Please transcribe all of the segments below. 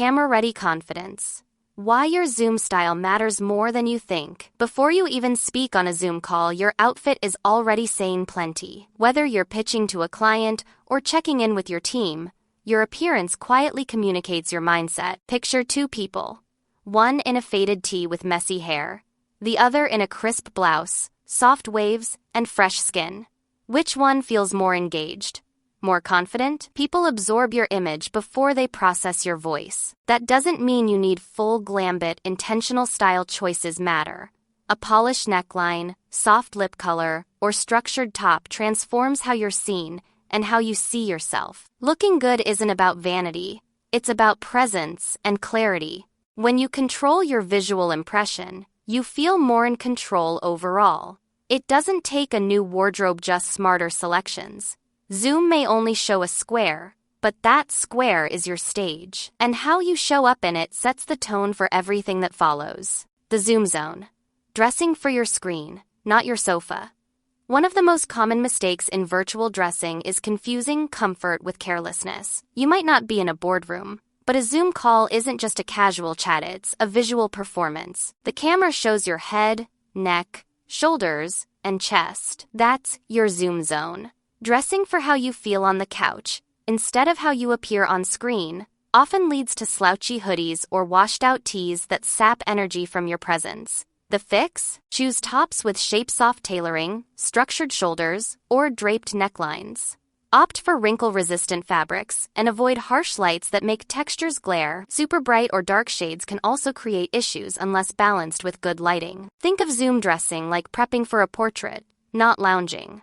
camera-ready confidence. Why your Zoom style matters more than you think. Before you even speak on a Zoom call, your outfit is already saying plenty. Whether you're pitching to a client or checking in with your team, your appearance quietly communicates your mindset. Picture two people. One in a faded tee with messy hair, the other in a crisp blouse, soft waves, and fresh skin. Which one feels more engaged? More confident? People absorb your image before they process your voice. That doesn't mean you need full glam, but intentional style choices matter. A polished neckline, soft lip color, or structured top transforms how you're seen and how you see yourself. Looking good isn't about vanity, it's about presence and clarity. When you control your visual impression, you feel more in control overall. It doesn't take a new wardrobe, just smarter selections. Zoom may only show a square, but that square is your stage, and how you show up in it sets the tone for everything that follows. The Zoom zone. Dressing for your screen, not your sofa. One of the most common mistakes in virtual dressing is confusing comfort with carelessness. You might not be in a boardroom, but a Zoom call isn't just a casual chat, it's a visual performance. The camera shows your head, neck, shoulders, and chest. That's your Zoom zone. Dressing for how you feel on the couch, instead of how you appear on screen, often leads to slouchy hoodies or washed-out tees that sap energy from your presence. The fix? Choose tops with shape-soft tailoring, structured shoulders, or draped necklines. Opt for wrinkle-resistant fabrics and avoid harsh lights that make textures glare. Super bright or dark shades can also create issues unless balanced with good lighting. Think of Zoom dressing like prepping for a portrait, not lounging.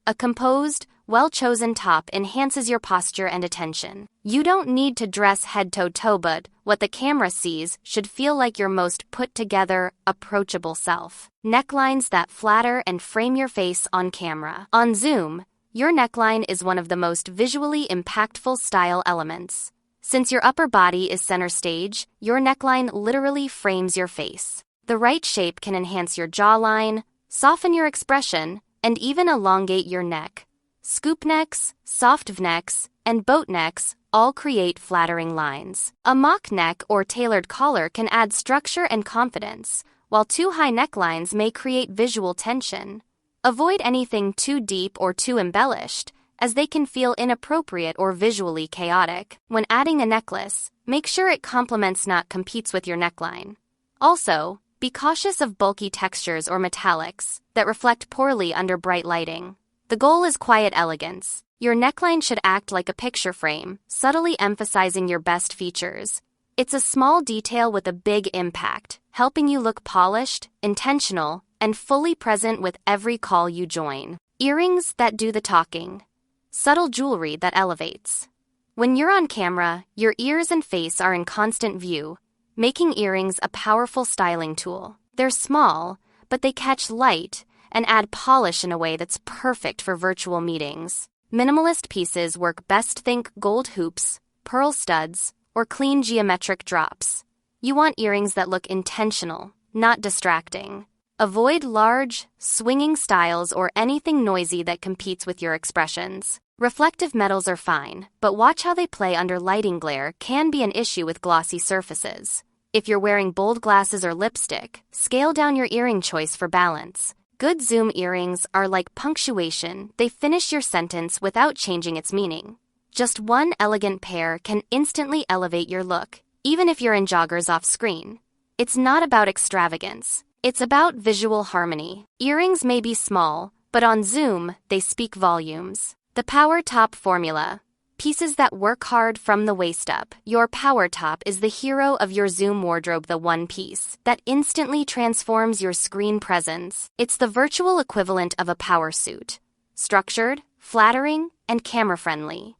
A composed, well-chosen top enhances your posture and attention. You don't need to dress head to toe, but what the camera sees should feel like your most put-together, approachable self. Necklines that flatter and frame your face on camera. On Zoom, your neckline is one of the most visually impactful style elements. Since your upper body is center stage, your neckline literally frames your face. The right shape can enhance your jawline, soften your expression, and even elongate your neck. Scoop necks, soft V-necks, and boat necks all create flattering lines. A mock neck or tailored collar can add structure and confidence, while too high necklines may create visual tension. Avoid anything too deep or too embellished, as they can feel inappropriate or visually chaotic. When adding a necklace, make sure it complements, not competes with your neckline. Also, be cautious of bulky textures or metallics that reflect poorly under bright lighting. The goal is quiet elegance. Your neckline should act like a picture frame, subtly emphasizing your best features. It's a small detail with a big impact, helping you look polished, intentional, and fully present with every call you join. Earrings that do the talking. Subtle jewelry that elevates. When you're on camera, your ears and face are in constant view, making earrings a powerful styling tool. They're small, but they catch light and add polish in a way that's perfect for virtual meetings. Minimalist pieces work best. Think gold hoops, pearl studs, or clean geometric drops. You want earrings that look intentional, not distracting. Avoid large, swinging styles or anything noisy that competes with your expressions. Reflective metals are fine, but watch how they play under lighting. Glare can be an issue with glossy surfaces. If you're wearing bold glasses or lipstick, scale down your earring choice for balance. Good Zoom earrings are like punctuation. They finish your sentence without changing its meaning. Just one elegant pair can instantly elevate your look, even if you're in joggers off screen. It's not about extravagance. It's about visual harmony. Earrings may be small, but on Zoom, they speak volumes. The Power Top Formula. Pieces that work hard from the waist up. Your power top is the hero of your Zoom wardrobe, the one piece that instantly transforms your screen presence. It's the virtual equivalent of a power suit. Structured, flattering, and camera-friendly.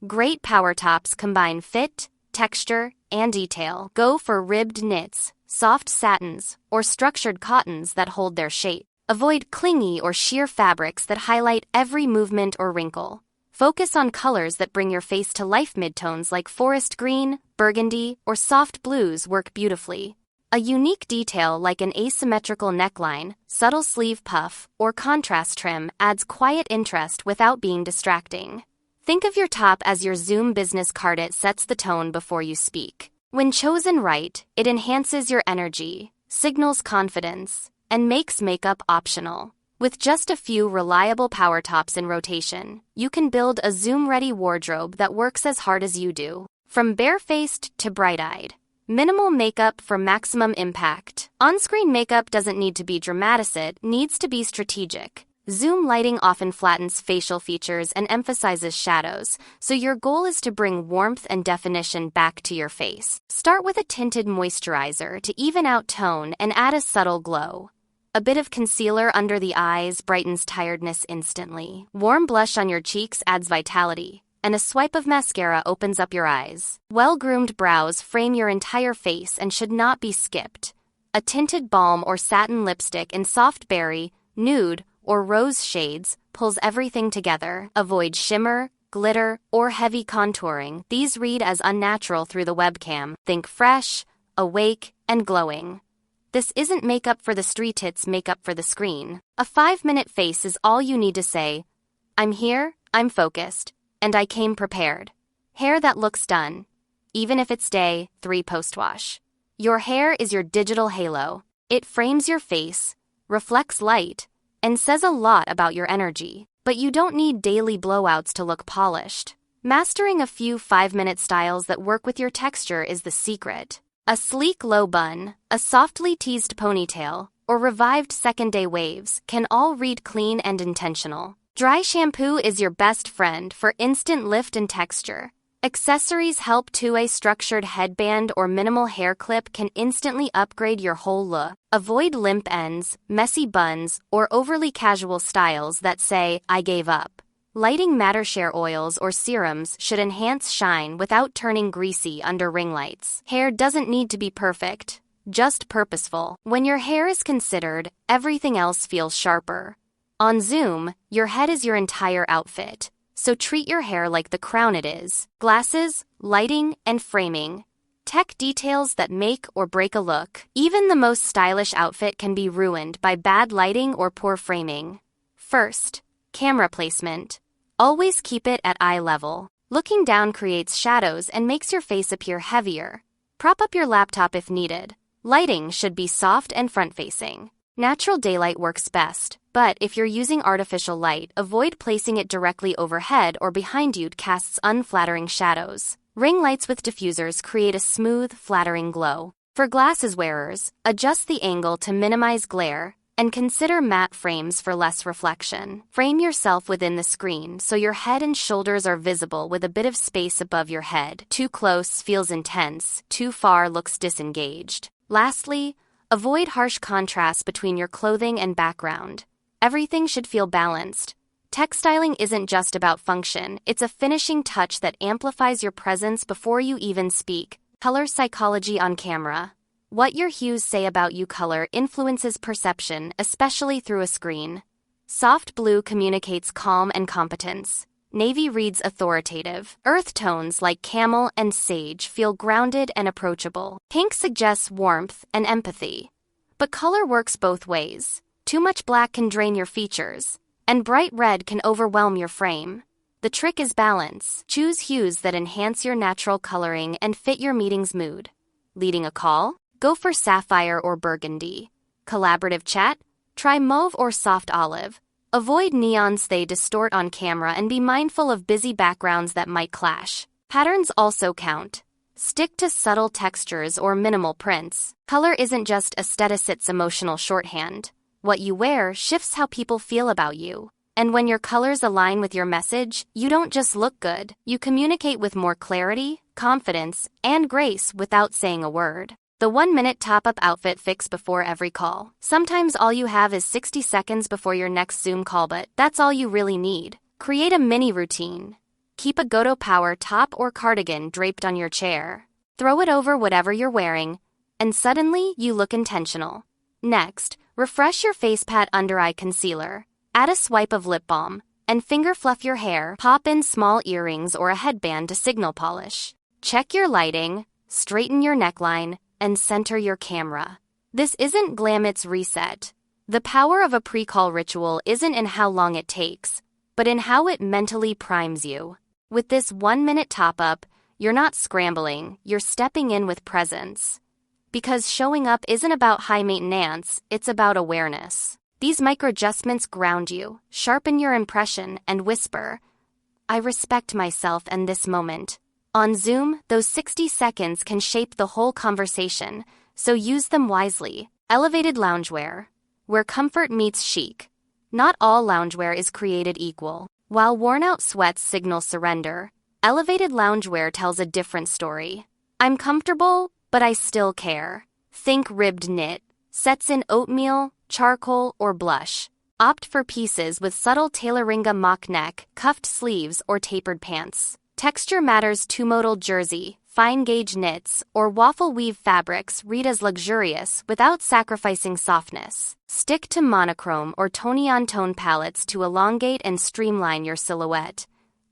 Great power tops combine fit, texture, and detail. Go for ribbed knits, soft satins, or structured cottons that hold their shape. Avoid clingy or sheer fabrics that highlight every movement or wrinkle. Focus on colors that bring your face to life. Midtones like forest green, burgundy, or soft blues work beautifully. A unique detail like an asymmetrical neckline, subtle sleeve puff, or contrast trim adds quiet interest without being distracting. Think of your top as your Zoom business card. It sets the tone before you speak. When chosen right, it enhances your energy, signals confidence, and makes makeup optional. With just a few reliable power tops in rotation, you can build a Zoom-ready wardrobe that works as hard as you do. From bare-faced to bright-eyed, minimal makeup for maximum impact. On-screen makeup doesn't need to be dramatic, it needs to be strategic. Zoom lighting often flattens facial features and emphasizes shadows, so your goal is to bring warmth and definition back to your face. Start with a tinted moisturizer to even out tone and add a subtle glow. A bit of concealer under the eyes brightens tiredness instantly. Warm blush on your cheeks adds vitality, and a swipe of mascara opens up your eyes. Well-groomed brows frame your entire face and should not be skipped. A tinted balm or satin lipstick in soft berry, nude, or rose shades pulls everything together. Avoid shimmer, glitter, or heavy contouring. These read as unnatural through the webcam. Think fresh, awake, and glowing. This isn't makeup for the street, it's makeup for the screen. A 5-minute face is all you need to say, "I'm here, I'm focused, and I came prepared." Hair that looks done, even if it's day 3 post-wash. Your hair is your digital halo. It frames your face, reflects light, and says a lot about your energy. But you don't need daily blowouts to look polished. Mastering a few 5-minute styles that work with your texture is the secret. A sleek low bun, a softly teased ponytail, or revived second-day waves can all read clean and intentional. Dry shampoo is your best friend for instant lift and texture. Accessories help too. A structured headband or minimal hair clip can instantly upgrade your whole look. Avoid limp ends, messy buns, or overly casual styles that say, "I gave up." Lighting matter. Share oils or serums should enhance shine without turning greasy under ring lights. Hair doesn't need to be perfect, just purposeful. When your hair is considered, everything else feels sharper. On Zoom, your head is your entire outfit. So treat your hair like the crown it is. Glasses, lighting, and framing. Tech details that make or break a look. Even the most stylish outfit can be ruined by bad lighting or poor framing. First, camera placement. Always keep it at eye level. Looking down creates shadows and makes your face appear heavier. Prop up your laptop if needed. Lighting should be soft and front-facing. Natural daylight works best, but if you're using artificial light, avoid placing it directly overhead or behind you. It casts unflattering shadows. Ring lights with diffusers create a smooth, flattering glow. For glasses wearers, adjust the angle to minimize glare, and consider matte frames for less reflection. Frame yourself within the screen so your head and shoulders are visible with a bit of space above your head. Too close feels intense, too far looks disengaged. Lastly, avoid harsh contrast between your clothing and background. Everything should feel balanced. Textiling isn't just about function, it's a finishing touch that amplifies your presence before you even speak. Color psychology on camera. What your hues say about you. Color influences perception, especially through a screen. Soft blue communicates calm and competence. Navy reads authoritative. Earth tones like camel and sage feel grounded and approachable. Pink suggests warmth and empathy. But color works both ways. Too much black can drain your features, and bright red can overwhelm your frame. The trick is balance. Choose hues that enhance your natural coloring and fit your meeting's mood. Leading a call? Go for sapphire or burgundy. Collaborative chat? Try mauve or soft olive. Avoid neons, they distort on camera, and be mindful of busy backgrounds that might clash. Patterns also count. Stick to subtle textures or minimal prints. Color isn't just aesthetics, it's emotional shorthand. What you wear shifts how people feel about you. And when your colors align with your message, you don't just look good, you communicate with more clarity, confidence, and grace without saying a word. The 1-minute top-up outfit fix before every call. Sometimes all you have is 60 seconds before your next Zoom call, but that's all you really need. Create a mini routine. Keep a Goto Power top or cardigan draped on your chair. Throw it over whatever you're wearing, and suddenly you look intentional. Next, refresh your face. Pat under eye concealer. Add a swipe of lip balm, and finger fluff your hair. Pop in small earrings or a headband to signal polish. Check your lighting, straighten your neckline, and center your camera. This isn't glam, it's reset. The power of a pre-call ritual isn't in how long it takes, but in how it mentally primes you. With this 1-minute top-up, You're not scrambling, you're stepping in with presence. Because showing up isn't about high maintenance, it's about awareness. These micro-adjustments ground you, sharpen your impression, and whisper, I respect myself and this moment. On Zoom, those 60 seconds can shape the whole conversation, so use them wisely. Elevated loungewear, where comfort meets chic. Not all loungewear is created equal. While worn-out sweats signal surrender, elevated loungewear tells a different story. I'm comfortable, but I still care. Think ribbed knit, sets in oatmeal, charcoal, or blush. Opt for pieces with subtle tailoring, a mock neck, cuffed sleeves, or tapered pants. Texture matters too. Modal jersey, fine gauge knits, or waffle weave fabrics read as luxurious without sacrificing softness. Stick to monochrome or tone-on-tone palettes to elongate and streamline your silhouette.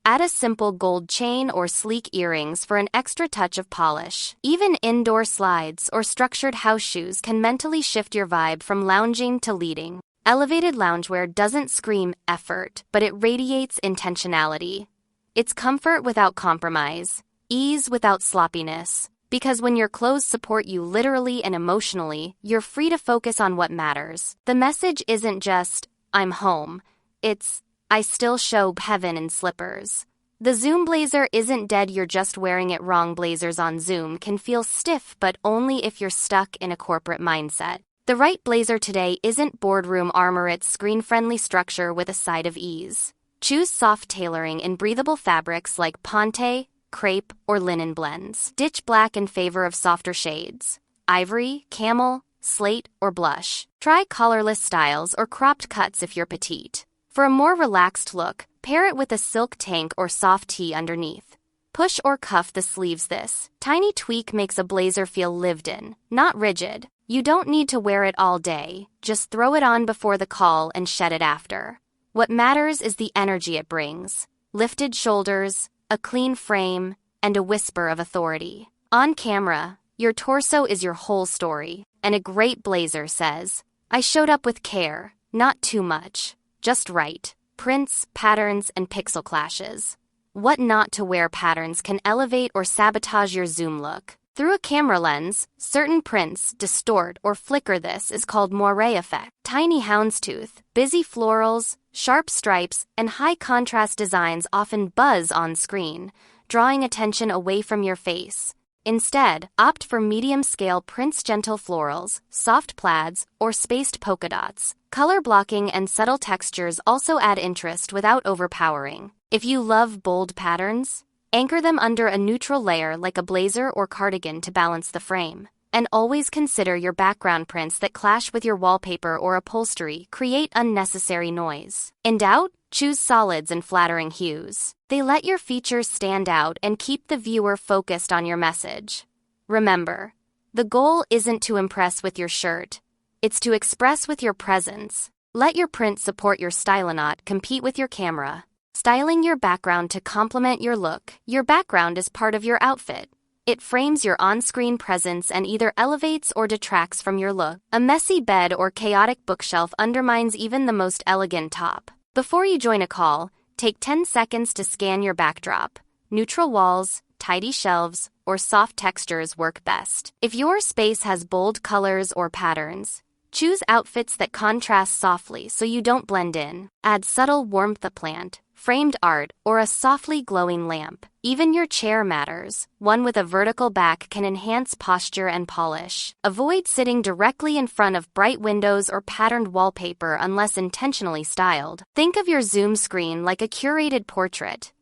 Add a simple gold chain or sleek earrings for an extra touch of polish. Even indoor slides or structured house shoes can mentally shift your vibe from lounging to leading. Elevated loungewear doesn't scream effort, but it radiates intentionality. It's comfort without compromise, ease without sloppiness. Because when your clothes support you literally and emotionally, you're free to focus on what matters. The message isn't just, I'm home. It's, I still show heaven in slippers. The Zoom blazer isn't dead, you're just wearing it wrong. Blazers on Zoom can feel stiff, but only if you're stuck in a corporate mindset. The right blazer today isn't boardroom armor, it's screen-friendly structure with a side of ease. Choose soft tailoring in breathable fabrics like ponte, crepe, or linen blends. Ditch black in favor of softer shades: ivory, camel, slate, or blush. Try collarless styles or cropped cuts if you're petite. For a more relaxed look, pair it with a silk tank or soft tee underneath. Push or cuff the sleeves. This tiny tweak makes a blazer feel lived in, not rigid. You don't need to wear it all day, just throw it on before the call and shed it after. What matters is the energy it brings. Lifted shoulders, a clean frame, and a whisper of authority. On camera, your torso is your whole story, and a great blazer says, I showed up with care, not too much, just right. Prints, patterns, and pixel clashes. What not to wear patterns can elevate or sabotage your Zoom look. Through a camera lens, certain prints distort or flicker. This is called moire effect. Tiny houndstooth, busy florals, sharp stripes, and high contrast designs often buzz on screen, drawing attention away from your face. Instead, opt for medium-scale prints, gentle florals, soft plaids, or spaced polka dots. Color blocking and subtle textures also add interest without overpowering. If you love bold patterns, anchor them under a neutral layer like a blazer or cardigan to balance the frame. And always consider your background. Prints that clash with your wallpaper or upholstery create unnecessary noise. In doubt, choose solids and flattering hues. They let your features stand out and keep the viewer focused on your message. Remember, the goal isn't to impress with your shirt. It's to express with your presence. Let your print support your style, not compete with your camera. Styling your background to complement your look. Your background is part of your outfit. It frames your on-screen presence and either elevates or detracts from your look. A messy bed or chaotic bookshelf undermines even the most elegant top. Before you join a call, take 10 seconds to scan your backdrop. Neutral walls, tidy shelves, or soft textures work best. If your space has bold colors or patterns, choose outfits that contrast softly so you don't blend in. Add subtle warmth, a plant, framed art, or a softly glowing lamp. Even your chair matters. One with a vertical back can enhance posture and polish. Avoid sitting directly in front of bright windows or patterned wallpaper unless intentionally styled. Think of your Zoom screen like a curated portrait.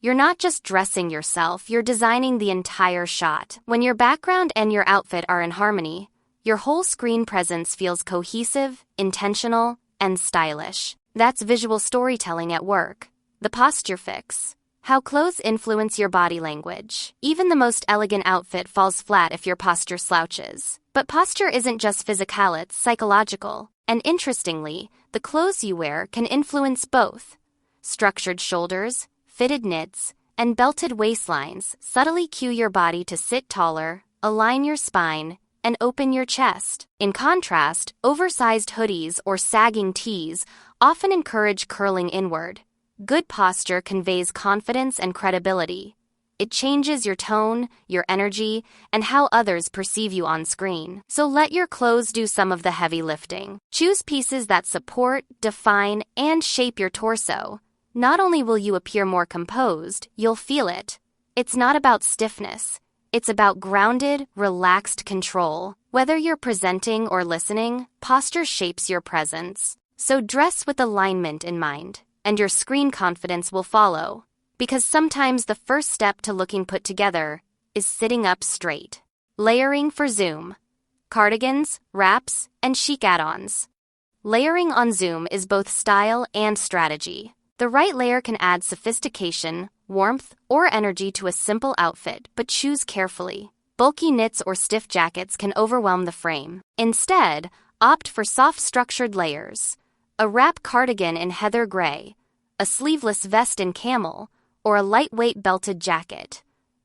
You're not just dressing yourself, you're designing the entire shot. When your background and your outfit are in harmony, your whole screen presence feels cohesive, intentional, and stylish. That's visual storytelling at work. The posture fix. How clothes influence your body language. Even the most elegant outfit falls flat if your posture slouches. But posture isn't just physical, it's psychological. And interestingly, the clothes you wear can influence both. Structured shoulders, fitted knits, and belted waistlines subtly cue your body to sit taller, align your spine, and open your chest. In contrast, oversized hoodies or sagging tees often encourage curling inward. Good posture conveys confidence and credibility. It changes your tone, your energy, and how others perceive you on screen. So let your clothes do some of the heavy lifting. Choose pieces that support, define, and shape your torso. Not only will you appear more composed, you'll feel it. It's not about stiffness. It's about grounded, relaxed control. Whether you're presenting or listening, posture shapes your presence. So dress with alignment in mind, and your screen confidence will follow. Because sometimes the first step to looking put together is sitting up straight. Layering for Zoom. Cardigans, wraps, and chic add-ons. Layering on Zoom is both style and strategy. The right layer can add sophistication, warmth, or energy to a simple outfit, but choose carefully. Bulky knits or stiff jackets can overwhelm the frame. Instead, opt for soft structured layers. A wrap cardigan in heather gray, a sleeveless vest in camel, or a lightweight belted jacket.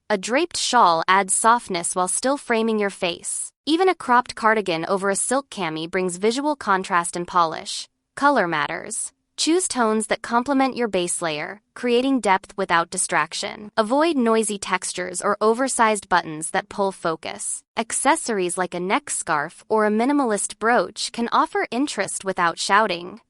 A draped shawl adds softness while still framing your face. Even a cropped cardigan over a silk cami brings visual contrast and polish. Color matters. Choose tones that complement your base layer, creating depth without distraction. Avoid noisy textures or oversized buttons that pull focus. Accessories like a neck scarf or a minimalist brooch can offer interest without shouting.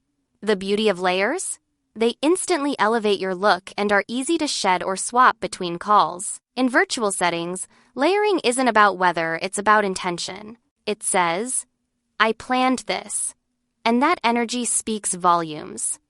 The beauty of layers? They instantly elevate your look and are easy to shed or swap between calls. In virtual settings, layering isn't about weather, it's about intention. It says, "I planned this." And that energy speaks volumes.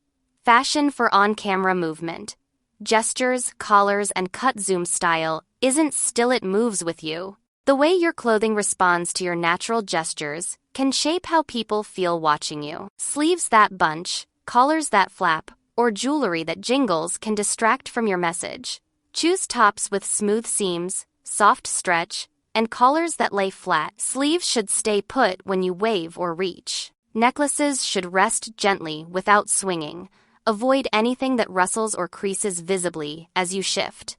Fashion for on-camera movement. Gestures, collars, and cut Zoom style isn't still, it moves with you. The way your clothing responds to your natural gestures can shape how people feel watching you. Sleeves that bunch, collars that flap, or jewelry that jingles can distract from your message. Choose tops with smooth seams, soft stretch, and collars that lay flat. Sleeves should stay put when you wave or reach. Necklaces should rest gently without swinging. Avoid anything that rustles or creases visibly as you shift.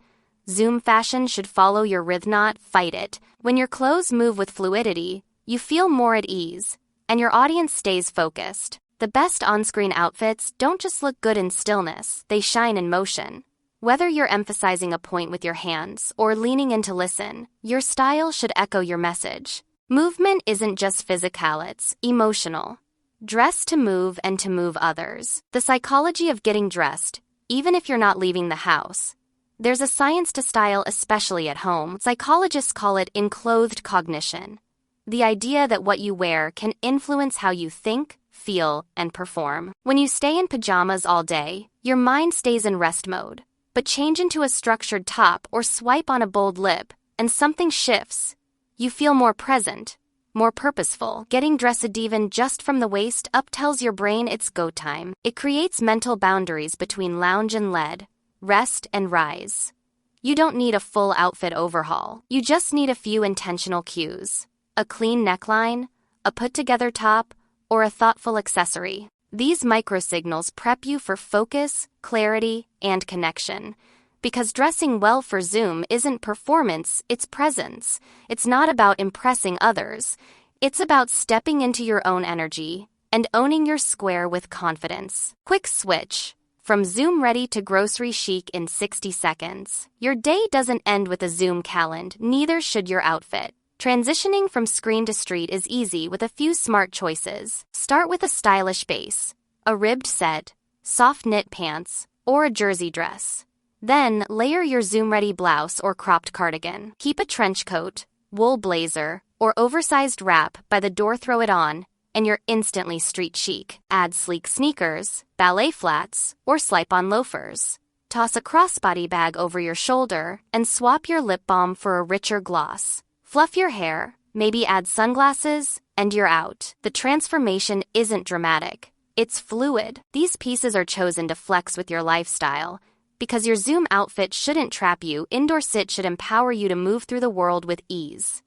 Zoom fashion should follow your rhythm, not fight it. When your clothes move with fluidity, you feel more at ease, and your audience stays focused. The best on-screen outfits don't just look good in stillness, they shine in motion. Whether you're emphasizing a point with your hands or leaning in to listen, your style should echo your message. Movement isn't just physical, it's emotional. Dress to move and to move others. The psychology of getting dressed, even if you're not leaving the house. There's a science to style, especially at home. Psychologists call it enclothed cognition. The idea that what you wear can influence how you think, feel, and perform. When you stay in pajamas all day, your mind stays in rest mode. But change into a structured top or swipe on a bold lip, and something shifts. You feel more present, more purposeful. Getting dressed even just from the waist up tells your brain it's go time. It creates mental boundaries between lounge and lead, rest and rise. You don't need a full outfit overhaul. You just need a few intentional cues. A clean neckline, a put-together top, or a thoughtful accessory. These microsignals prep you for focus, clarity, and connection. Because dressing well for Zoom isn't performance, it's presence. It's not about impressing others. It's about stepping into your own energy and owning your square with confidence. Quick switch. From Zoom ready to grocery chic in 60 seconds. Your day doesn't end with a Zoom calendar, neither should your outfit. Transitioning from screen to street is easy with a few smart choices. Start with a stylish base, a ribbed set, soft knit pants, or a jersey dress. Then, layer your Zoom-ready blouse or cropped cardigan. Keep a trench coat, wool blazer, or oversized wrap by the door, throw it on, and you're instantly street chic. Add sleek sneakers, ballet flats, or slip-on loafers. Toss a crossbody bag over your shoulder, and swap your lip balm for a richer gloss. Fluff your hair, maybe add sunglasses, and you're out. The transformation isn't dramatic. It's fluid. These pieces are chosen to flex with your lifestyle. Because your Zoom outfit shouldn't trap you, indoor sit should empower you to move through the world with ease.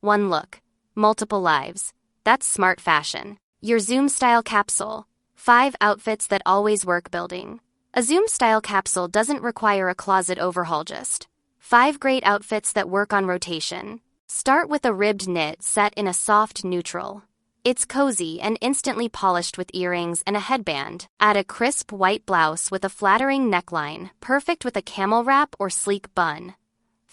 One look, multiple lives. That's smart fashion. Your Zoom style capsule. 5 outfits that always work building. A Zoom style capsule doesn't require a closet overhaul, just 5 great outfits that work on rotation. Start with a ribbed knit set in a soft neutral. It's cozy and instantly polished with earrings and a headband. Add a crisp white blouse with a flattering neckline, perfect with a camel wrap or sleek bun.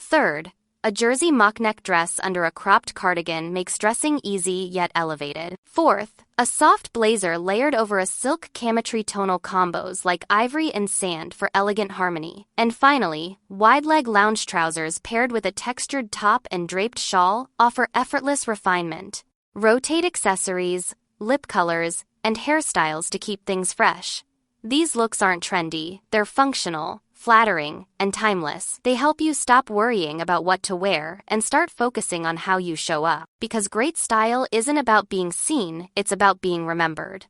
Third, a jersey mock-neck dress under a cropped cardigan makes dressing easy yet elevated. Fourth, a soft blazer layered over a silk cametry tonal combos like ivory and sand for elegant harmony. And finally, wide-leg lounge trousers paired with a textured top and draped shawl offer effortless refinement. Rotate accessories, lip colors, and hairstyles to keep things fresh. These looks aren't trendy, they're functional, flattering, and timeless. They help you stop worrying about what to wear and start focusing on how you show up. Because great style isn't about being seen, it's about being remembered.